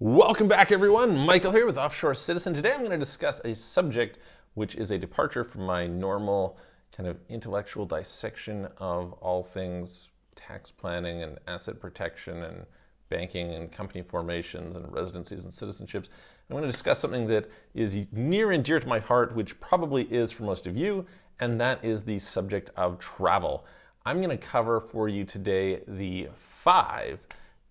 Welcome back, everyone. Michael here with Offshore Citizen. Today I'm going to discuss a subject which is a departure from my normal kind of intellectual dissection of all things tax planning and asset protection and banking and company formations and residencies and citizenships. I'm going to discuss something that is near and dear to my heart, which probably is for most of you, and that is the subject of travel. I'm going to cover for you today the 5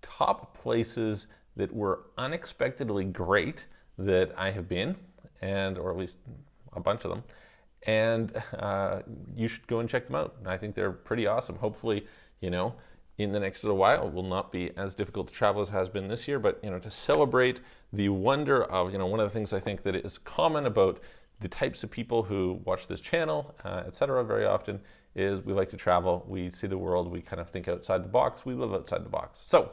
top places that were unexpectedly great that I have been, or at least a bunch of them, and you should go and check them out. I think they're pretty awesome. Hopefully, in the next little while, it will not be as difficult to travel as it has been this year, but to celebrate the wonder of, one of the things I think that is common about the types of people who watch this channel, etc., very often is we like to travel, we see the world, we kind of think outside the box, we live outside the box. So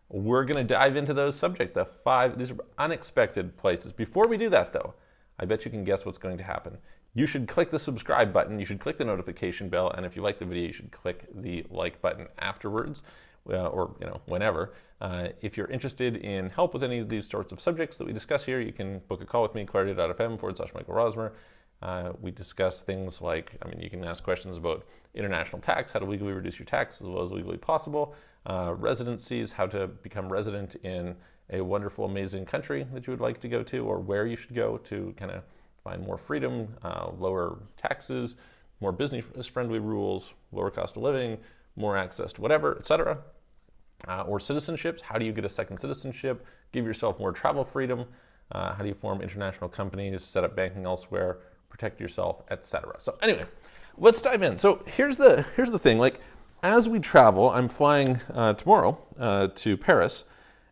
we're going to dive into those subjects, the 5, these are unexpected places. Before we do that though, I bet you can guess what's going to happen. You should click the subscribe button, you should click the notification bell, and if you like the video, you should click the like button afterwards, or whenever. If you're interested in help with any of these sorts of subjects that we discuss here, you can book a call with me, clarity.fm/Michael Rosmer. We discuss things like, you can ask questions about international tax, how to legally reduce your tax as well as legally possible, residencies, how to become resident in a wonderful, amazing country that you would like to go to, or where you should go to kind of find more freedom, lower taxes, more business-friendly rules, lower cost of living, more access to whatever, etc. Or citizenships, how do you get a second citizenship, give yourself more travel freedom, how do you form international companies, set up banking elsewhere, protect yourself, etc. So anyway, let's dive in. So here's the thing, as we travel, I'm flying tomorrow to Paris,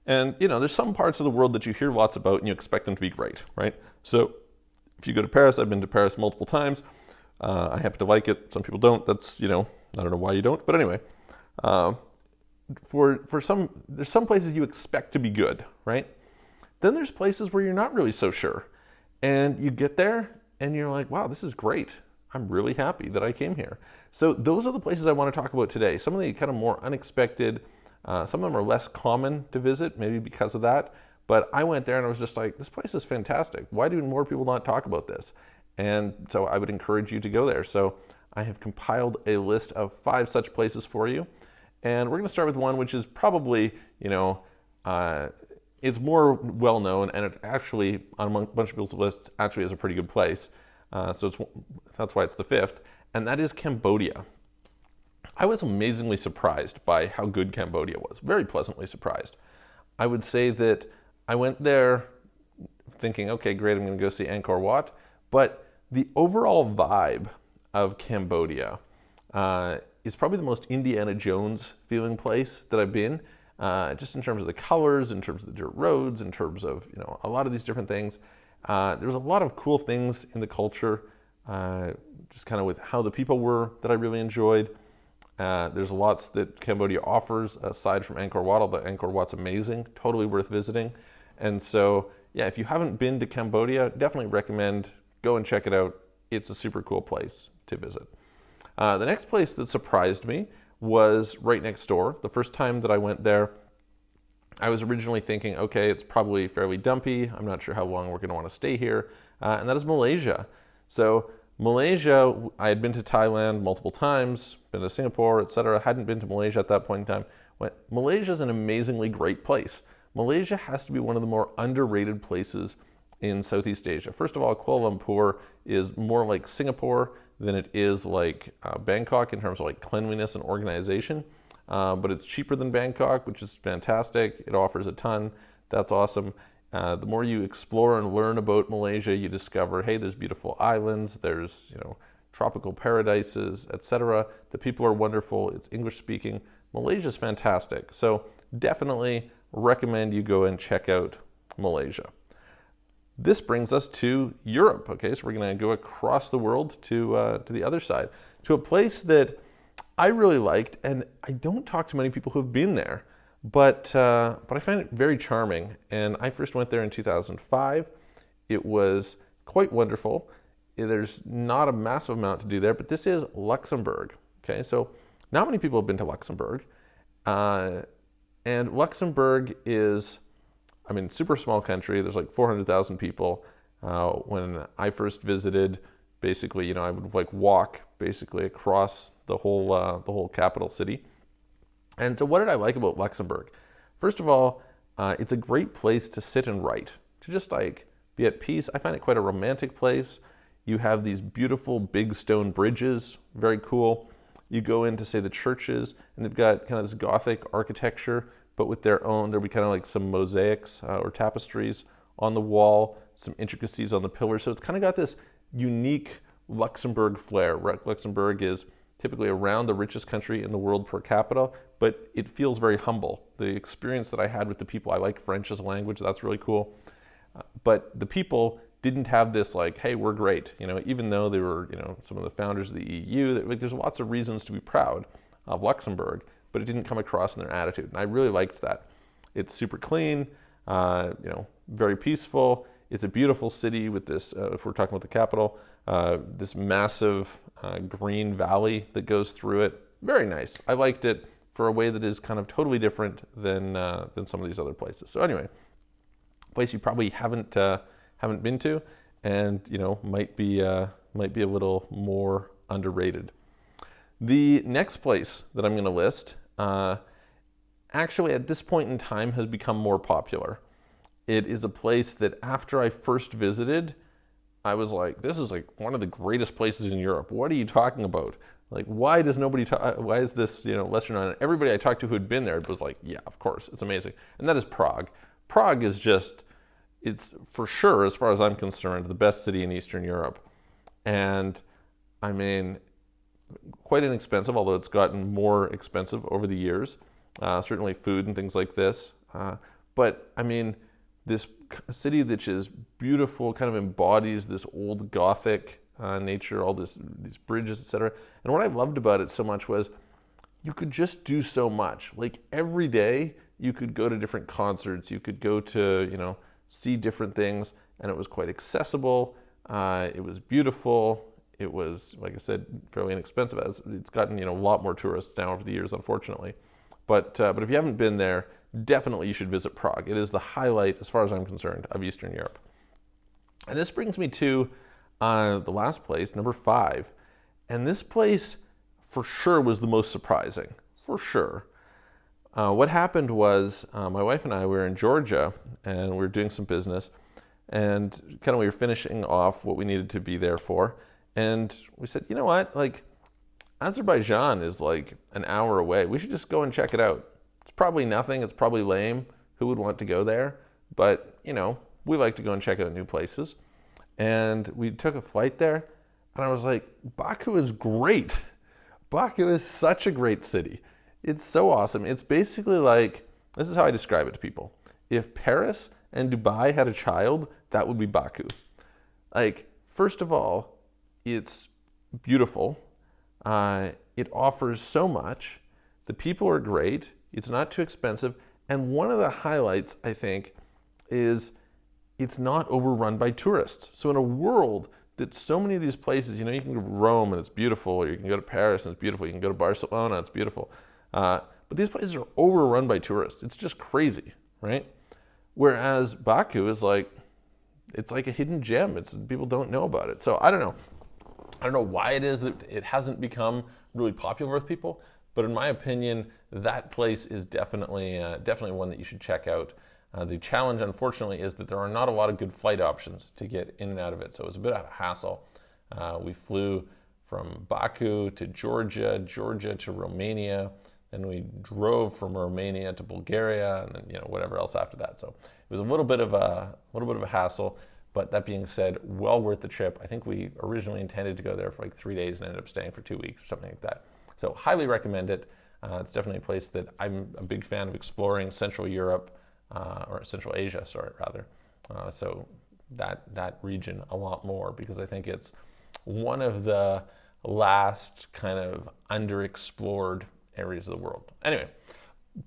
and there's some parts of the world that you hear lots about and you expect them to be great, right? So if you go to Paris, I've been to Paris multiple times. I happen to like it. Some people don't. That's, I don't know why you don't, but anyway. There's some places you expect to be good, right? Then there's places where you're not really so sure. And you get there and you're like, wow, this is great. I'm really happy that I came here. So those are the places I want to talk about today. Some of the kind of more unexpected, some of them are less common to visit, maybe because of that. But I went there and I was just like, this place is fantastic. Why do more people not talk about this? And so I would encourage you to go there. So I have compiled a list of 5 such places for you. And we're going to start with one which is probably, it's more well-known, and it actually, on a bunch of people's lists, actually is a pretty good place. So that's why it's the 5th, and that is Cambodia. I was amazingly surprised by how good Cambodia was, very pleasantly surprised. I would say that I went there thinking, okay, great, I'm going to go see Angkor Wat, but the overall vibe of Cambodia is probably the most Indiana Jones feeling place that I've been, just in terms of the colors, in terms of the dirt roads, in terms of a lot of these different things. There's a lot of cool things in the culture, just kind of with how the people were that I really enjoyed. There's lots that Cambodia offers aside from Angkor Wat, although Angkor Wat's amazing, totally worth visiting. And so, yeah, if you haven't been to Cambodia, definitely recommend go and check it out. It's a super cool place to visit. The next place that surprised me was right next door. The first time that I went there, I was originally thinking, okay, it's probably fairly dumpy. I'm not sure how long we're going to want to stay here. And that is Malaysia. So Malaysia, I had been to Thailand multiple times, been to Singapore, etc. Hadn't been to Malaysia at that point in time. Malaysia is an amazingly great place. Malaysia has to be one of the more underrated places in Southeast Asia. First of all, Kuala Lumpur is more like Singapore than it is like Bangkok in terms of cleanliness and organization. But it's cheaper than Bangkok, which is fantastic. It offers a ton. That's awesome. The more you explore and learn about Malaysia, you discover, hey, there's beautiful islands, there's tropical paradises, etc. The people are wonderful. It's English speaking. Malaysia's fantastic. So definitely recommend you go and check out Malaysia. This brings us to Europe. Okay, so we're going to go across the world to the other side, to a place that I really liked, and I don't talk to many people who have been there, but I find it very charming. And I first went there in 2005. It was quite wonderful. There's not a massive amount to do there, but this is Luxembourg. Okay, so not many people have been to Luxembourg, and Luxembourg is I mean, super small country. There's like 400,000 people. When I first visited, basically, I would like walk basically across the whole capital city. And so what did I like about Luxembourg? First of all, it's a great place to sit and write, to just like be at peace. I find it quite a romantic place. You have these beautiful big stone bridges, very cool. You go in to say the churches, and they've got kind of this Gothic architecture, but with there'll be kind of like some mosaics or tapestries on the wall, some intricacies on the pillars. So it's kind of got this unique Luxembourg flair. Luxembourg is typically around the richest country in the world per capita, but it feels very humble. The experience that I had with the people, I like French as a language, that's really cool. But the people didn't have this like, hey, we're great. Even though they were, some of the founders of the EU, there's lots of reasons to be proud of Luxembourg, but it didn't come across in their attitude. And I really liked that. It's super clean, very peaceful. It's a beautiful city with this, if we're talking about the capital, this massive green valley that goes through it. Very nice. I liked it for a way that is kind of totally different than some of these other places. So anyway, place you probably haven't been to, and might be a little more underrated. The next place that I'm going to list, actually at this point in time has become more popular. It is a place that after I first visited, I was like, this is like one of the greatest places in Europe. What are you talking about? Like, why does nobody talk, why is this, lesser known? And everybody I talked to who had been there was like, yeah, of course, it's amazing. And that is Prague. Prague is just, it's for sure, as far as I'm concerned, the best city in Eastern Europe. And I mean, quite inexpensive, although it's gotten more expensive over the years. Certainly food and things like this. But I mean, this city that is beautiful, kind of embodies this old Gothic nature, all these bridges, etc. And what I loved about it so much was you could just do so much. Like every day you could go to different concerts, you could go to, see different things, and it was quite accessible. It was beautiful. It was, like I said, fairly inexpensive. It's gotten, a lot more tourists now over the years, unfortunately. But if you haven't been there, definitely you should visit Prague. It is the highlight, as far as I'm concerned, of Eastern Europe. And this brings me to the last place, number 5. And this place, for sure, was the most surprising. For sure. What happened was, my wife and I were in Georgia, and we were doing some business, and kind of we were finishing off what we needed to be there for. And we said, you know what, like, Azerbaijan is like an hour away. We should just go and check it out. It's probably nothing. It's probably lame. Who would want to go there? But, we like to go and check out new places. And we took a flight there, and I was like, Baku is great. Baku is such a great city. It's so awesome. It's basically like, this is how I describe it to people. If Paris and Dubai had a child, that would be Baku. Like, first of all, it's beautiful. It offers so much. The people are great. It's not too expensive. And one of the highlights, I think, is it's not overrun by tourists. So in a world that so many of these places, you can go to Rome and it's beautiful, or you can go to Paris and it's beautiful, you can go to Barcelona, it's beautiful. But these places are overrun by tourists. It's just crazy, right? Whereas Baku is like, it's like a hidden gem. People don't know about it. So I don't know. I don't know why it is that it hasn't become really popular with people, but in my opinion, that place is definitely one that you should check out. The challenge, unfortunately, is that there are not a lot of good flight options to get in and out of it, so it was a bit of a hassle. We flew from Baku to Georgia, Georgia to Romania, then we drove from Romania to Bulgaria, and then whatever else after that. So it was a little bit of a hassle. But that being said, well worth the trip. I think we originally intended to go there for like 3 days and ended up staying for 2 weeks or something like that. So highly recommend it. It's definitely a place that I'm a big fan of exploring, Central Europe, or Central Asia, rather. So that region a lot more, because I think it's one of the last kind of underexplored areas of the world. Anyway,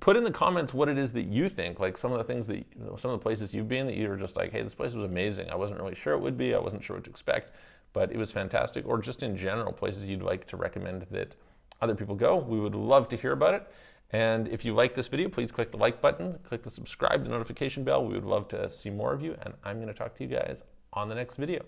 put in the comments what it is that you think, like some of the things that, some of the places you've been that you're just like, hey, this place was amazing. I wasn't really sure it would be. I wasn't sure what to expect, but it was fantastic. Or just in general, places you'd like to recommend that other people go. We would love to hear about it. And if you like this video, please click the like button, click the subscribe, the notification bell. We would love to see more of you, and I'm going to talk to you guys on the next video.